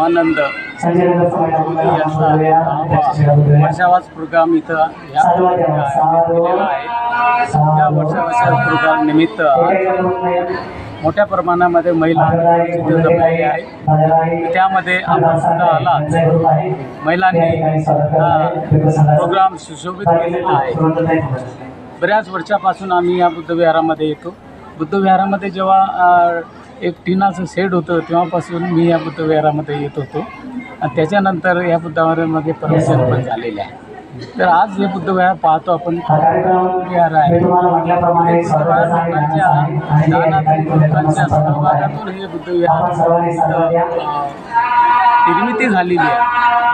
Dharmanand वर्षावास programme इथं केलेला आहे। या वर्षावास प्रोग्राम निमित्त मोठ्या प्रमाणामध्ये महिला तिथे जमलेल्या आहे। त्यामध्ये आपण सुद्धा आला, महिलांनी प्रोग्राम सुशोभित केलेला आहे। बऱ्याच वर्षापासून आम्ही या बुद्धविहारामध्ये येतो। बुद्धविहारामध्ये जेव्हा एक टिनाचं शेड होतं तेव्हापासून मी या बुद्धविहारामध्ये येत होतो आणि त्याच्यानंतर या बुद्धविहारामध्ये प्रवेशन पण झालेले आहे। तर आज हे बुद्धविहार पाहतो आपण, विहार आहे। लोकांच्या सहभागातून हे बुद्धविहार निर्मिती झालेली आहे।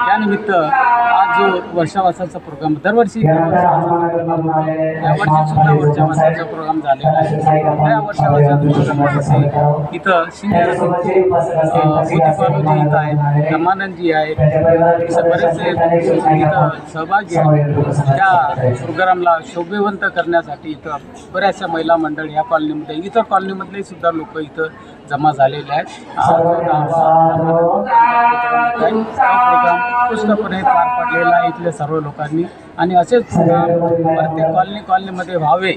त्यानिमित्त आज जो वर्षावासाचा प्रोग्राम दरवर्षी यावर्षी सुद्धा वर्षावासाचा प्रोग्राम झालेला आहे। या वर्षावासाच्या प्रोग्रामामध्ये इथं शिंदे मोतीबालूजी इथं आहेत, रमानंदजी आहेत, बरेचसे इथं सहभागी आहेत। त्या प्रोग्रामला शोभेवंत करण्यासाठी इथं बऱ्याचशा महिला मंडळ या कॉलनीमध्ये, इतर कॉलनीमधले सुद्धा लोक इथं जमा झालेले आहेत। प्रोग्राम उत्कृष्टपणे पार पडलेला आहे इथल्या सर्व लोकांनी आणि असेच प्रत्येक कॉलनीमध्ये व्हावे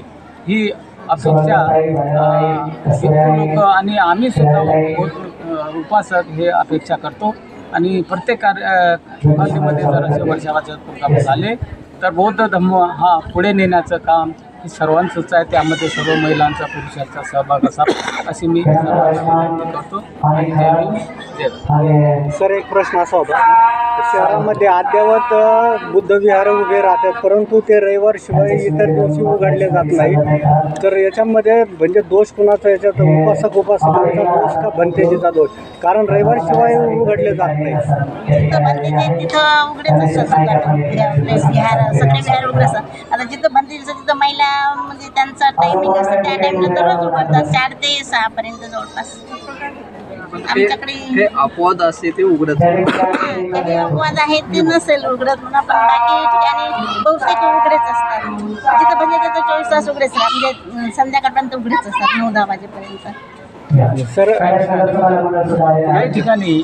ही अपेक्षा लोक आणि आम्ही सुद्धा उपासक हे अपेक्षा करतो। आणि प्रत्येक कॉलनीमध्ये जर असे वर्षावाचे प्रोग्राम झाले तर बौद्ध धम्म हा पुढे नेण्याचं काम हे सर्वांचंच आहे। त्यामध्ये सर्व महिलांचा पुरुषांचा सहभाग असावा अशी मी सर्वांना विनंती करतो। सर, एक प्रश्न असा होता, शहरामध्ये अद्यावत बुद्धविहार उभे राहतात, परंतु ते रविवारशिवाय इतर दिवशी उघडले जात नाही। तर याच्यामध्ये म्हणजे दोष कुणाचा, याच्यात उपासकांचा दोष का भंतेजीचा दोष? कारण रविवारशिवाय उघडले जात नाही। तिथं उघडेच असतात विहार, सगळे विहार उघडे असतात। आता जिथं भंतेजीचं तिथं महिला म्हणजे त्यांचा टायमिंग असतं, त्या टाईमला दररोज उघडतात 4 ते 6 पर्यंत जवळपास। आमच्याकडे अपवाद असते ते उघडत, कधी अपवाद आहे ते नसेल उघडत म्हणून, पण बाकी ठिकाणी बहुतेक उघडेच असतात। जिथं म्हणजे तिथं 24 तास उघडेच असतात, म्हणजे संध्याकाळपर्यंत उघडेच असतात, 9-10 वाजेपर्यंत। सर, काही ठिकाणी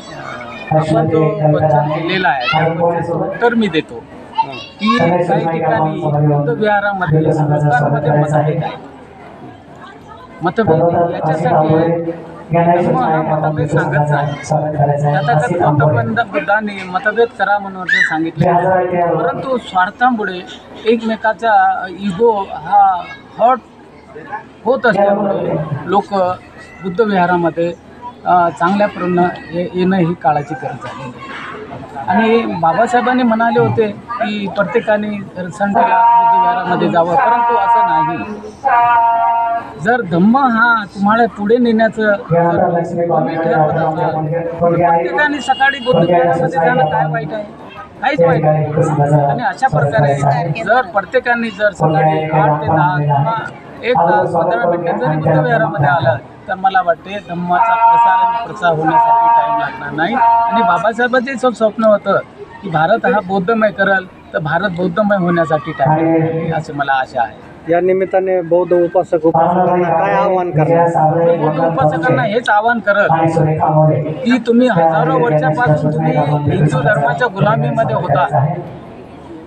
आपण जो वचन केलेला आहे त्याचं उत्तर मी देतो की काही ठिकाणी बुद्धविहारामध्ये लोकांमध्ये मतभेद आहे। मतभेद याच्यासाठी धर्म हा मतभेद सांगत नाही। तथागत बुद्धांनी मतभेद करा म्हणून सांगितले, परंतु स्वार्थामुळे एकमेकाचा इगो हा हॉट होत असल्यामुळे लोक बुद्धविहारामध्ये चांगल्या प्रमाणात येणं ही काळाची गरज आहे। आणि बाबासाहेबांनी म्हणाले होते की प्रत्येकाने संडेला बुद्धविहारामध्ये जावं, परंतु असं नाही। जर धम्म हा तुम्हाला पुढे नेण्याचं तुम्ही ठरवत असाल तर प्रत्येकाने सकाळी बुद्धविहारामध्ये जाणं काय वाईट आहे? काहीच वाईट नाही। आणि अशा प्रकारे जर प्रत्येकाने जर सकाळी 8 ते 10 किंवा 1 तास 15 मिनिटे जरी बुद्धविहारामध्ये आलं तर मला वाटते धम्माचा प्रसार होण्यासाठी टाईम लागणार नाही। आणि बाबासाहेबांचे स्वप्न होतं की भारत हा बौद्धमय करेल, तर भारत बौद्धमय होण्यासाठी टाईम लागेल असं मला आशा आहे। या निमित्ताने बौद्ध उपासकांना काय आव्हान करणार? बौद्ध उपासकांना हेच आवाहन करत की तुम्ही हजारो वर्षापासून तुम्ही हिंदू धर्माच्या गुलामीमध्ये होता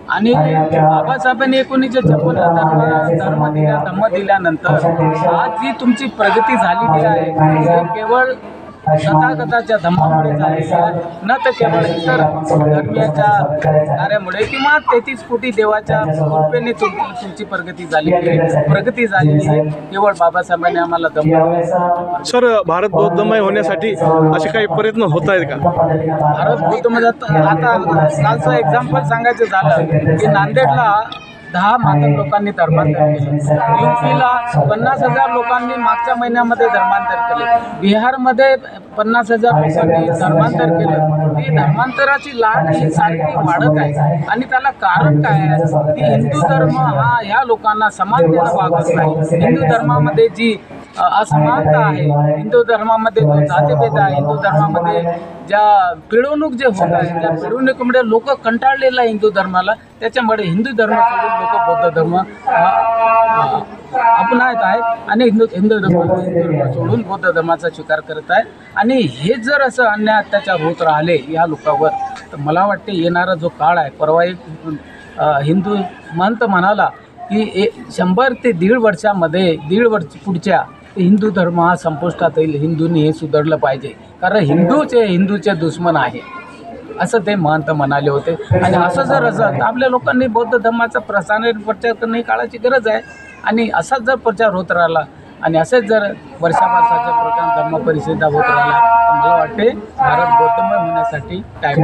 आणि बाबासाहेबांनी 1956 धम्म दिल्यानंतर आज जी तुमची प्रगती झालेली आहे ती केवळ तथागताच्या धम्मामुळे झालेली आहे, न तर केवळ इतर धर्मियाच्या कार्यामुळे किंवा 33 कोटी देवाच्या कृपेने तुमची प्रगती झालेली आहे। केवळ बाबासाहेबांनी आम्हाला धम्म। सर, भारत बौद्धमय होण्यासाठी असे काही प्रयत्न होत आहेत का? भारत बौद्धमय आता कालचं एक्झाम्पल सांगायचं झालं की नांदेडला 10 मातंग लोकांनी धर्मांतर केलं, यूपीला 50,000 लोकांनी मागच्या महिन्यामध्ये धर्मांतर केले, बिहारमध्ये 50,000 लोकांनी धर्मांतर केलं। ही धर्मांतराची लाट ही सारखी वाढत आहे आणि त्याला कारण काय आहे की हिंदू धर्म हा ह्या लोकांना समानतेनं वागत नाही। हिंदू धर्मामध्ये जी असमानता आहे, हिंदू धर्मामध्ये जो जातीभेद आहे, हिंदू धर्मामध्ये ज्या पिळवणूक जे होत आहे त्या पिळवणुकीमुळे लोक कंटाळलेला हिंदू धर्माला, त्याच्यामुळे हिंदू धर्म सोडून लोक बौद्ध धर्म अपनावत आहे आणि हिंदू धर्म सोडून बौद्ध धर्माचा स्वीकार करत आहे. आणि हे जर असं अन्याय अत्याचार होत राहिले या लोकांवर तर मला वाटते येणारा जो काळ आहे, परवा एक हिंदू महंत म्हणाला की 100 ते 1.5 वर्षामध्ये 1.5 वर्ष पुढच्या हिंदू धर्म हा संपुष्टात येईल. हिंदूंनी हे सुधारलं पाहिजे, कारण हिंदूचे दुश्मन आहे असं ते महंत म्हणाले होते. आणि असं जर असं तर आपल्या लोकांनी बौद्ध धर्माचा प्रसार करणे ही काळाची गरज आहे. आणि असाच जर प्रचार होत राहिला आणि असेच जर वर्षापासाच्या प्रकार धर्म परिषदा होत राहिला तर मला वाटते भारत बौद्धमय होण्यासाठी टाईम